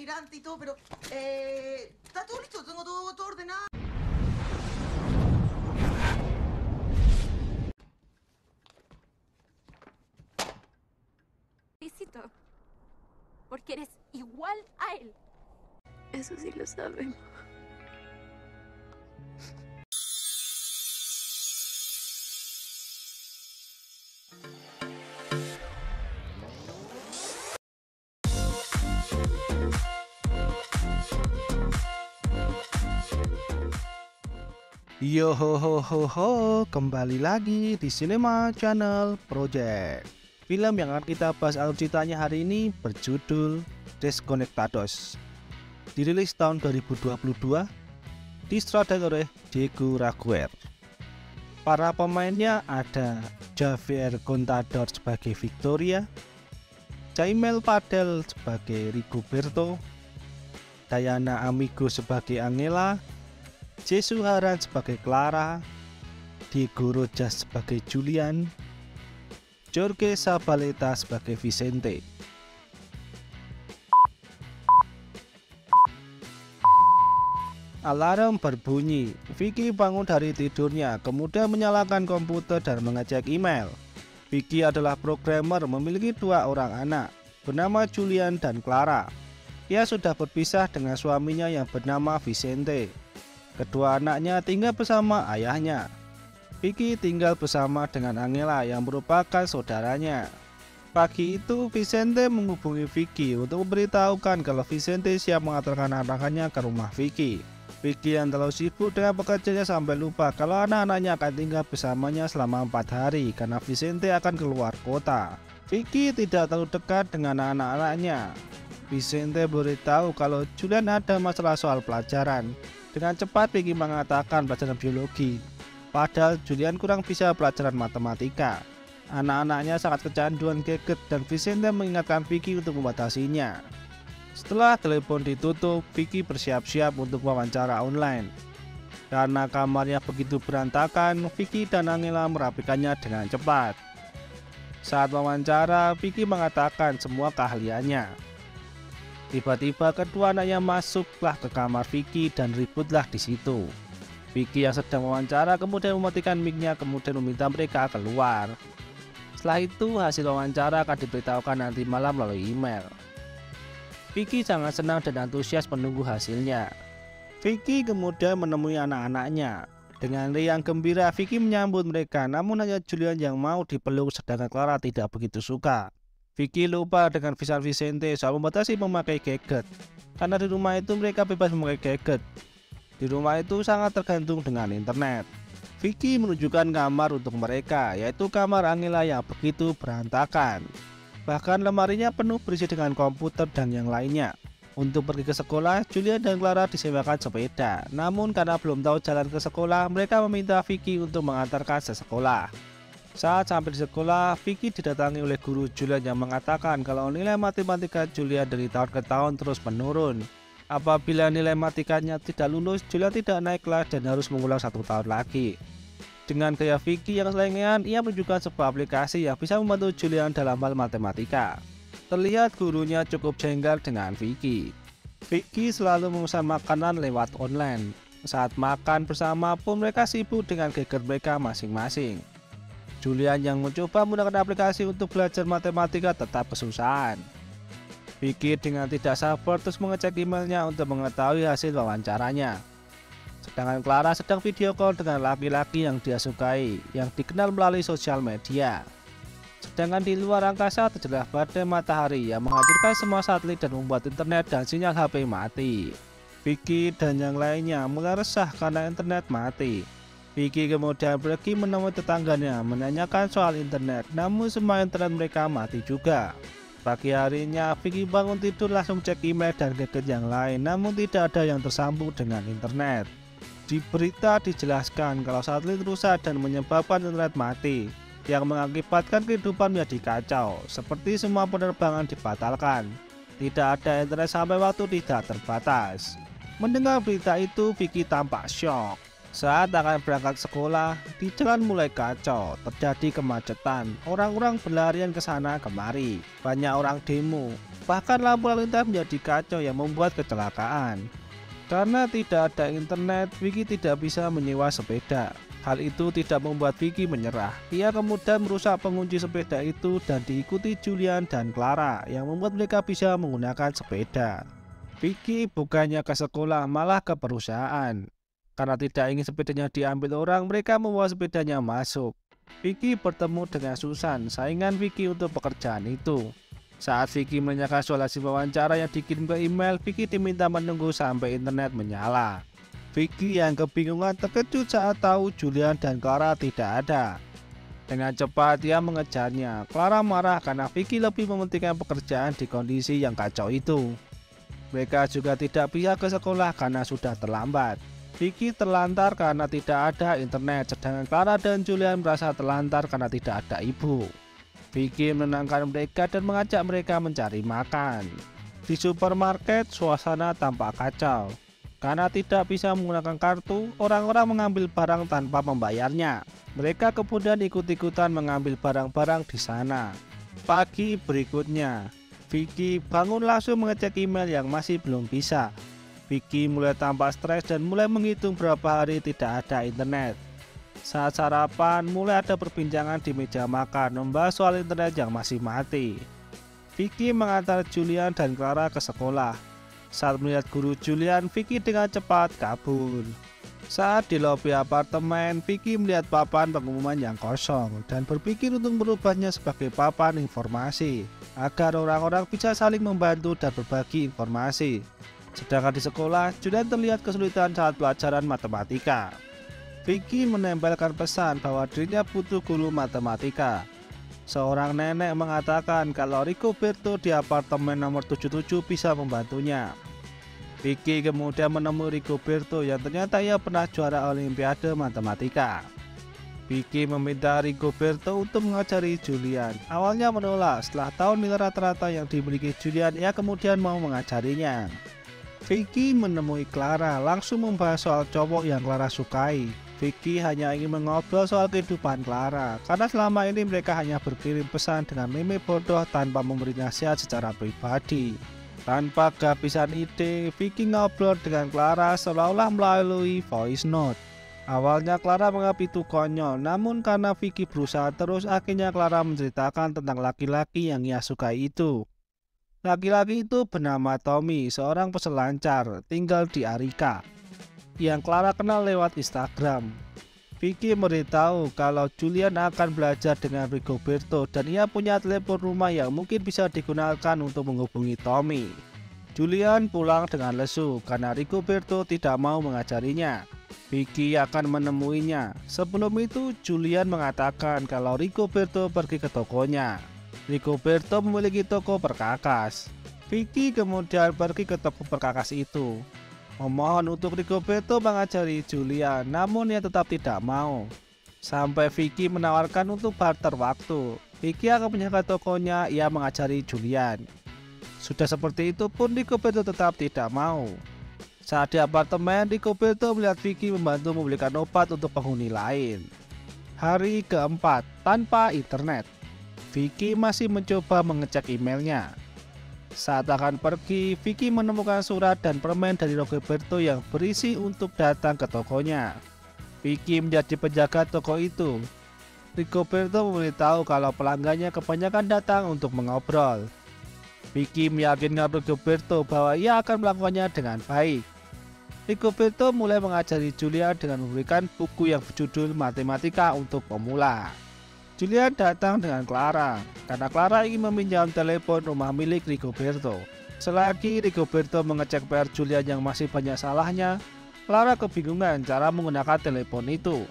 delirante y todo, pero está todo listo, tengo todo ordenado. Felicito, porque eres igual a él. Eso sí lo sabemos. Yo ho, kembali lagi di Cinema Channel Project. Film yang akan kita bahas alur ceritanya hari ini berjudul Desconectados. Dirilis tahun 2022, disutradarai oleh Diego Raguer. Para pemainnya ada Javier Contador sebagai Victoria, Jaimel Padel sebagai Rigoberto, Diana Amigo sebagai Angela, Jesu Haran sebagai Clara, Diego Rojas sebagai Julian, Jorge Zabaleta sebagai Vicente. Alarm berbunyi. Vicky bangun dari tidurnya, kemudian menyalakan komputer dan mengecek email. Vicky adalah programmer, memiliki 2 orang anak, bernama Julian dan Clara. Ia sudah berpisah dengan suaminya yang bernama Vicente. Kedua anaknya tinggal bersama ayahnya. Vicky tinggal bersama dengan Angela yang merupakan saudaranya. Pagi itu Vicente menghubungi Vicky untuk memberitahukan kalau Vicente siap mengantarkan anak-anaknya ke rumah Vicky. Vicky yang terlalu sibuk dengan pekerjaannya sampai lupa kalau anak-anaknya akan tinggal bersamanya selama 4 hari karena Vicente akan keluar kota. Vicky tidak terlalu dekat dengan anak-anaknya. Vicente beritahu kalau Julian ada masalah soal pelajaran. Dengan cepat Vicky mengatakan pelajaran biologi, padahal Julian kurang bisa pelajaran matematika. Anak-anaknya sangat kecanduan gadget dan Vicente mengingatkan Vicky untuk membatasinya. Setelah telepon ditutup, Vicky bersiap-siap untuk wawancara online. Karena kamarnya begitu berantakan, Vicky dan Angela merapikannya dengan cepat. Saat wawancara, Vicky mengatakan semua keahliannya. Tiba-tiba kedua anaknya masuklah ke kamar Vicky dan ributlah di situ. Vicky yang sedang wawancara kemudian mematikan mic-nya kemudian meminta mereka keluar. Setelah itu hasil wawancara akan diberitahukan nanti malam melalui email. Vicky sangat senang dan antusias menunggu hasilnya. Vicky kemudian menemui anak-anaknya. Dengan riang gembira Vicky menyambut mereka, namun hanya Julian yang mau dipeluk sedangkan Clara tidak begitu suka. Vicky lupa dengan visa Vicente soal membatasi memakai gadget, karena di rumah itu mereka bebas memakai gadget. Di rumah itu sangat tergantung dengan internet. Vicky menunjukkan kamar untuk mereka, yaitu kamar Angela yang begitu berantakan. Bahkan lemarinya penuh berisi dengan komputer dan yang lainnya. Untuk pergi ke sekolah, Julia dan Clara disewakan sepeda. Namun karena belum tahu jalan ke sekolah, mereka meminta Vicky untuk mengantarkan ke sekolah. Saat sampai di sekolah, Vicky didatangi oleh guru Julian yang mengatakan kalau nilai matematika Julian dari tahun ke tahun terus menurun. Apabila nilai matematikanya tidak lulus, Julian tidak naik kelas dan harus mengulang 1 tahun lagi. Dengan gaya Vicky yang selengean, ia menunjukkan sebuah aplikasi yang bisa membantu Julian dalam hal matematika. Terlihat gurunya cukup jengkel dengan Vicky. Vicky selalu memesan makanan lewat online. Saat makan bersama pun mereka sibuk dengan gadget mereka masing-masing. Julian yang mencoba menggunakan aplikasi untuk belajar matematika tetap kesusahan. Vicky dengan tidak sabar terus mengecek emailnya untuk mengetahui hasil wawancaranya. Sedangkan Clara sedang video call dengan laki-laki yang dia sukai, yang dikenal melalui sosial media. Sedangkan di luar angkasa terjadilah badai matahari yang menghancurkan semua satelit dan membuat internet dan sinyal HP mati. Vicky dan yang lainnya mulai resah karena internet mati. Vicky kemudian pergi menemui tetangganya menanyakan soal internet, namun semua internet mereka mati juga. Pagi harinya Vicky bangun tidur langsung cek email dan gadget yang lain, namun tidak ada yang tersambung dengan internet. Di berita dijelaskan kalau satelit rusak dan menyebabkan internet mati, yang mengakibatkan kehidupan menjadi kacau, seperti semua penerbangan dibatalkan. Tidak ada internet sampai waktu tidak terbatas. Mendengar berita itu, Vicky tampak syok. Saat akan berangkat sekolah, di jalan mulai kacau, terjadi kemacetan, orang-orang berlarian ke sana kemari, banyak orang demo, bahkan lampu lalu lintas menjadi kacau yang membuat kecelakaan. Karena tidak ada internet, Vicky tidak bisa menyewa sepeda. Hal itu tidak membuat Vicky menyerah. Ia kemudian merusak pengunci sepeda itu dan diikuti Julian dan Clara yang membuat mereka bisa menggunakan sepeda. Vicky bukannya ke sekolah, malah ke perusahaan. Karena tidak ingin sepedanya diambil orang, mereka membawa sepedanya masuk. Vicky bertemu dengan Susan, saingan Vicky untuk pekerjaan itu. Saat Vicky menanyakan soal hasil wawancara yang dikirim ke email, Vicky diminta menunggu sampai internet menyala. Vicky yang kebingungan terkejut saat tahu Julian dan Clara tidak ada. Dengan cepat ia mengejarnya. Clara marah karena Vicky lebih mementingkan pekerjaan di kondisi yang kacau itu. Mereka juga tidak bisa ke sekolah karena sudah terlambat. Vicky terlantar karena tidak ada internet, sedangkan Clara dan Julian merasa terlantar karena tidak ada ibu. Vicky menenangkan mereka dan mengajak mereka mencari makan. Di supermarket, suasana tampak kacau. Karena tidak bisa menggunakan kartu, orang-orang mengambil barang tanpa membayarnya. Mereka kemudian ikut-ikutan mengambil barang-barang di sana. Pagi berikutnya, Vicky bangun langsung mengecek email yang masih belum bisa. Vicky mulai tampak stres dan mulai menghitung berapa hari tidak ada internet. Saat sarapan, mulai ada perbincangan di meja makan membahas soal internet yang masih mati. Vicky mengantar Julian dan Clara ke sekolah. Saat melihat guru Julian, Vicky dengan cepat kabur. Saat di lobi apartemen, Vicky melihat papan pengumuman yang kosong dan berpikir untuk merubahnya sebagai papan informasi agar orang-orang bisa saling membantu dan berbagi informasi. Sedangkan di sekolah, Julian terlihat kesulitan saat pelajaran matematika. Vicky menempelkan pesan bahwa dirinya butuh guru matematika. Seorang nenek mengatakan kalau Rigoberto di apartemen nomor 77 bisa membantunya. Vicky kemudian menemui Rigoberto yang ternyata ia pernah juara Olimpiade Matematika. Vicky meminta Rigoberto untuk mengajari Julian. Awalnya menolak, setelah tahu nilai rata-rata yang dimiliki Julian, ia kemudian mau mengajarinya. Vicky menemui Clara, langsung membahas soal cowok yang Clara sukai. Vicky hanya ingin mengobrol soal kehidupan Clara, karena selama ini mereka hanya berkirim pesan dengan meme bodoh tanpa memberi nasihat secara pribadi. Tanpa kehabisan ide, Vicky ngobrol dengan Clara seolah-olah melalui voice note. Awalnya Clara menganggap itu konyol, namun karena Vicky berusaha terus, akhirnya Clara menceritakan tentang laki-laki yang ia sukai itu. Laki-laki itu bernama Tommy, seorang peselancar, tinggal di Arica, yang Clara kenal lewat Instagram. Vicky memberitahu kalau Julian akan belajar dengan Rigoberto dan ia punya telepon rumah yang mungkin bisa digunakan untuk menghubungi Tommy. Julian pulang dengan lesu karena Rigoberto tidak mau mengajarinya. Vicky akan menemuinya. Sebelum itu, Julian mengatakan kalau Rigoberto pergi ke tokonya. Rigoberto memiliki toko perkakas. Vicky kemudian pergi ke toko perkakas itu, memohon untuk Rigoberto mengajari Julian, namun ia tetap tidak mau. Sampai Vicky menawarkan untuk barter waktu. Vicky akan menjaga tokonya, ia mengajari Julian. Sudah seperti itu pun Rigoberto tetap tidak mau. Saat di apartemen, Rigoberto melihat Vicky membantu membelikan obat untuk penghuni lain. Hari keempat, tanpa internet. Vicky masih mencoba mengecek emailnya. Saat akan pergi, Vicky menemukan surat dan permen dari Rigoberto yang berisi untuk datang ke tokonya. Vicky menjadi penjaga toko itu. Rigoberto memberitahu kalau pelanggannya kebanyakan datang untuk mengobrol. Vicky meyakinkan Rigoberto bahwa ia akan melakukannya dengan baik. Rigoberto mulai mengajari Julian dengan memberikan buku yang berjudul Matematika untuk Pemula. Julian datang dengan Clara, karena Clara ingin meminjam telepon rumah milik Rigoberto. Selagi Rigoberto mengecek PR Julian yang masih banyak salahnya, Clara kebingungan cara menggunakan telepon itu.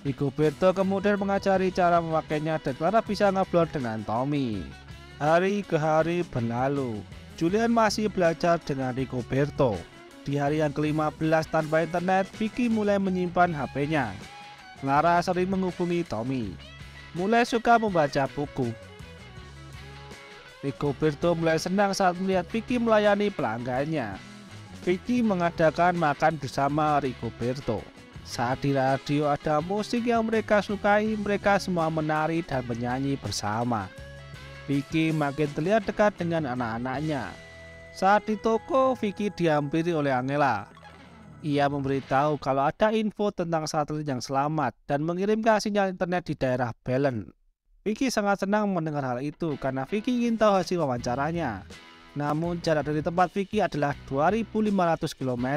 Rigoberto kemudian mengajari cara memakainya dan Clara bisa ngobrol dengan Tommy. Hari ke hari berlalu, Julian masih belajar dengan Rigoberto. Di hari yang ke-15 tanpa internet, Vicky mulai menyimpan HP-nya. Clara sering menghubungi Tommy. Mulai suka membaca buku. Rigoberto mulai senang saat melihat Vicky melayani pelanggannya. Vicky mengadakan makan bersama Rigoberto. Saat di radio ada musik yang mereka sukai, mereka semua menari dan menyanyi bersama. Vicky makin terlihat dekat dengan anak-anaknya. Saat di toko, Vicky dihampiri oleh Angela. Ia memberitahu kalau ada info tentang satelit yang selamat dan mengirimkan sinyal internet di daerah Belen. Vicky sangat senang mendengar hal itu karena Vicky ingin tahu hasil wawancaranya. Namun jarak dari tempat Vicky adalah 2.500 km.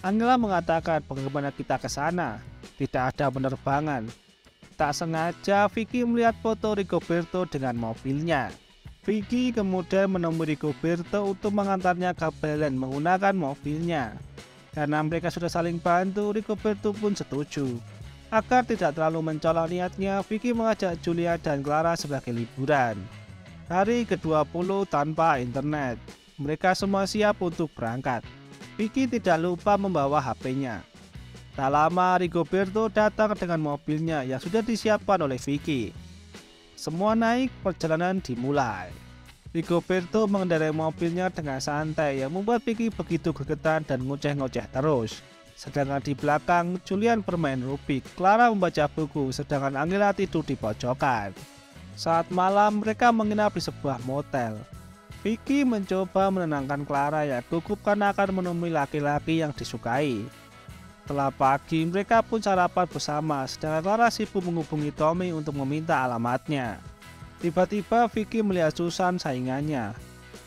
Angela mengatakan bagaimana kita ke sana, tidak ada penerbangan. Tak sengaja Vicky melihat foto Rigoberto dengan mobilnya. Vicky kemudian menemui Rigoberto untuk mengantarnya ke Belen menggunakan mobilnya. Karena mereka sudah saling bantu, Rigoberto pun setuju. Agar tidak terlalu mencolok niatnya, Vicky mengajak Julia dan Clara sebagai liburan. Hari ke-20 tanpa internet. Mereka semua siap untuk berangkat. Vicky tidak lupa membawa HP-nya. Tak lama Rigoberto datang dengan mobilnya yang sudah disiapkan oleh Vicky. Semua naik, perjalanan dimulai. Rigoberto mengendarai mobilnya dengan santai yang membuat Vicky begitu gregetan dan ngoceh-ngoceh terus. Sedangkan di belakang, Julian bermain Rubik, Clara membaca buku, sedangkan Angela tidur di pojokan. Saat malam, mereka menginap di sebuah motel. Vicky mencoba menenangkan Clara yang gugup karena akan menemui laki-laki yang disukai. Setelah pagi, mereka pun sarapan bersama, sedangkan Clara sibuk menghubungi Tommy untuk meminta alamatnya. Tiba-tiba Vicky melihat Susan saingannya.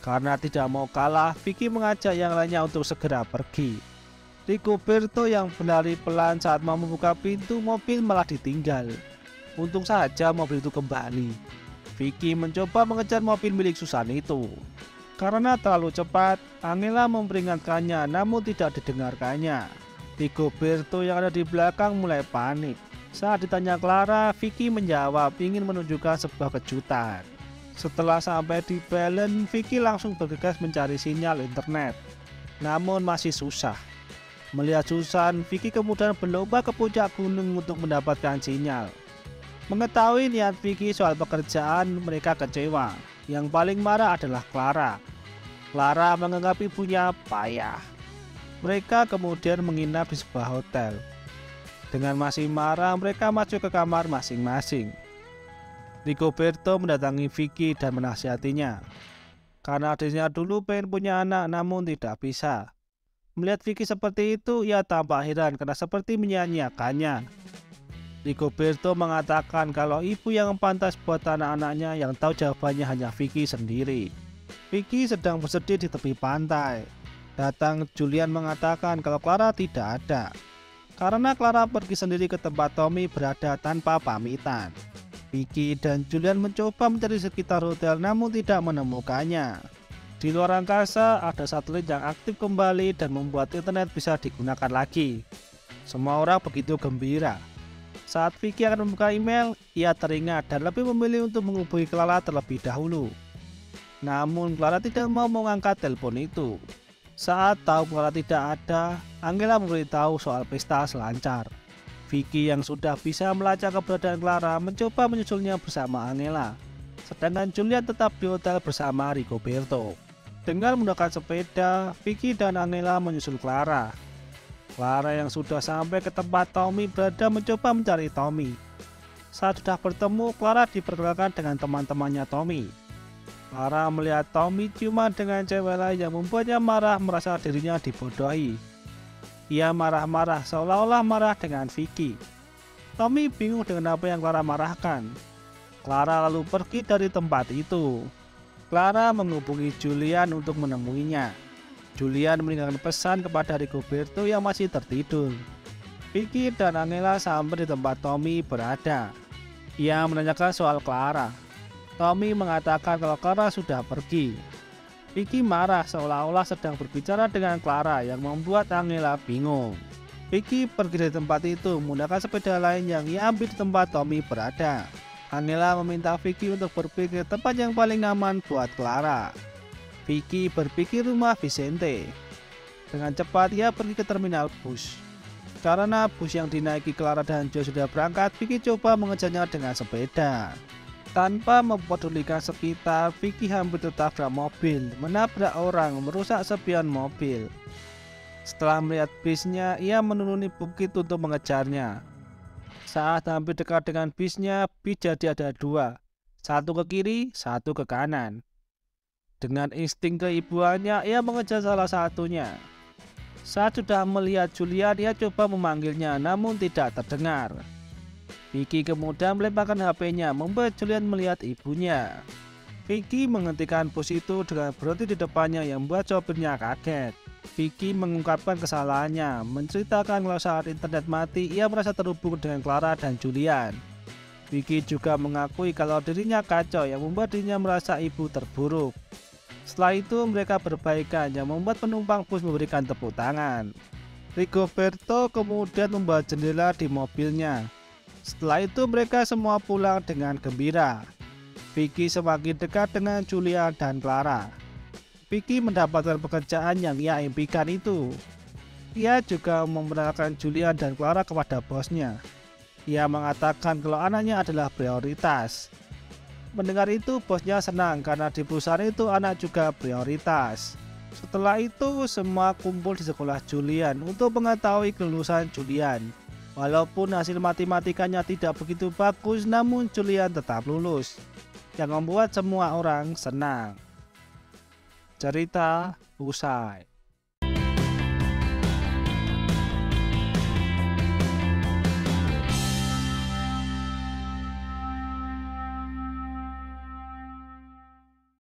Karena tidak mau kalah, Vicky mengajak yang lainnya untuk segera pergi. Rigoberto yang berlari pelan saat mau membuka pintu mobil malah ditinggal. Untung saja mobil itu kembali. Vicky mencoba mengejar mobil milik Susan itu. Karena terlalu cepat, Angela memperingatkannya namun tidak didengarkannya. Rigoberto yang ada di belakang mulai panik. Saat ditanya Clara, Vicky menjawab ingin menunjukkan sebuah kejutan. Setelah sampai di Belen, Vicky langsung bergegas mencari sinyal internet. Namun masih susah. Melihat Susan, Vicky kemudian berlomba ke puncak gunung untuk mendapatkan sinyal. Mengetahui niat Vicky soal pekerjaan, mereka kecewa. Yang paling marah adalah Clara. Clara menganggap ibunya payah. Mereka kemudian menginap di sebuah hotel. Dengan masih marah, mereka masuk ke kamar masing-masing. Rigoberto mendatangi Vicky dan menasihatinya. Karena adiknya dulu pengen punya anak namun tidak bisa. Melihat Vicky seperti itu, ia tampak heran karena seperti menyia-nyiakannya. Rigoberto mengatakan kalau ibu yang pantas buat anak-anaknya, yang tahu jawabannya hanya Vicky sendiri. Vicky sedang bersedih di tepi pantai. Datang Julian mengatakan kalau Clara tidak ada. Karena Clara pergi sendiri ke tempat Tommy berada tanpa pamitan. Vicky dan Julian mencoba mencari sekitar hotel namun tidak menemukannya. Di luar angkasa ada satelit yang aktif kembali dan membuat internet bisa digunakan lagi. Semua orang begitu gembira. Saat Vicky akan membuka email, ia teringat dan lebih memilih untuk menghubungi Clara terlebih dahulu. Namun Clara tidak mau mengangkat telepon itu. Saat tahu Clara tidak ada, Angela memberitahu soal pesta selancar. Vicky yang sudah bisa melacak keberadaan Clara mencoba menyusulnya bersama Angela. Sedangkan Julian tetap di hotel bersama Rigoberto. Dengan menggunakan sepeda, Vicky dan Angela menyusul Clara. Clara yang sudah sampai ke tempat Tommy berada mencoba mencari Tommy. Saat sudah bertemu, Clara diperkenalkan dengan teman-temannya Tommy. Clara melihat Tommy ciuman dengan cewek lain yang membuatnya marah merasa dirinya dibodohi. Ia marah-marah seolah-olah marah dengan Vicky. Tommy bingung dengan apa yang Clara marahkan. Clara lalu pergi dari tempat itu. Clara menghubungi Julian untuk menemuinya. Julian meninggalkan pesan kepada Rigoberto yang masih tertidur. Vicky dan Angela sampai di tempat Tommy berada. Ia menanyakan soal Clara. Tommy mengatakan kalau Clara sudah pergi. Vicky marah seolah-olah sedang berbicara dengan Clara yang membuat Angela bingung. Vicky pergi dari tempat itu menggunakan sepeda lain yang ia ambil di tempat Tommy berada. Angela meminta Vicky untuk berpikir tempat yang paling aman buat Clara. Vicky berpikir rumah Vicente. Dengan cepat ia pergi ke terminal bus. Karena bus yang dinaiki Clara dan Joe sudah berangkat, Vicky coba mengejarnya dengan sepeda. Tanpa mempedulikan sekitar, Vicky hampir tertabrak mobil, menabrak orang, merusak spion mobil. Setelah melihat bisnya, ia menuruni bukit untuk mengejarnya. Saat hampir dekat dengan bisnya, bis jadi ada dua, satu ke kiri, satu ke kanan. Dengan insting keibuannya, ia mengejar salah satunya. Saat sudah melihat Julian, ia coba memanggilnya, namun tidak terdengar. Vicky kemudian melemparkan HP-nya, membuat Julian melihat ibunya. Vicky menghentikan bus itu dengan berhenti di depannya yang membuat sopirnya kaget. Vicky mengungkapkan kesalahannya, menceritakan kalau saat internet mati ia merasa terhubung dengan Clara dan Julian. Vicky juga mengakui kalau dirinya kacau yang membuat dirinya merasa ibu terburuk. Setelah itu mereka berbaikan yang membuat penumpang bus memberikan tepuk tangan. Rigoberto kemudian membawa jendela di mobilnya. Setelah itu mereka semua pulang dengan gembira. Vicky semakin dekat dengan Julian dan Clara. Vicky mendapatkan pekerjaan yang ia impikan itu. Ia juga memperkenalkan Julian dan Clara kepada bosnya. Ia mengatakan kalau anaknya adalah prioritas. Mendengar itu bosnya senang karena di perusahaan itu anak juga prioritas. Setelah itu semua kumpul di sekolah Julian untuk mengetahui kelulusan Julian. Walaupun hasil matematikanya tidak begitu bagus, namun Julian tetap lulus, yang membuat semua orang senang. Cerita usai.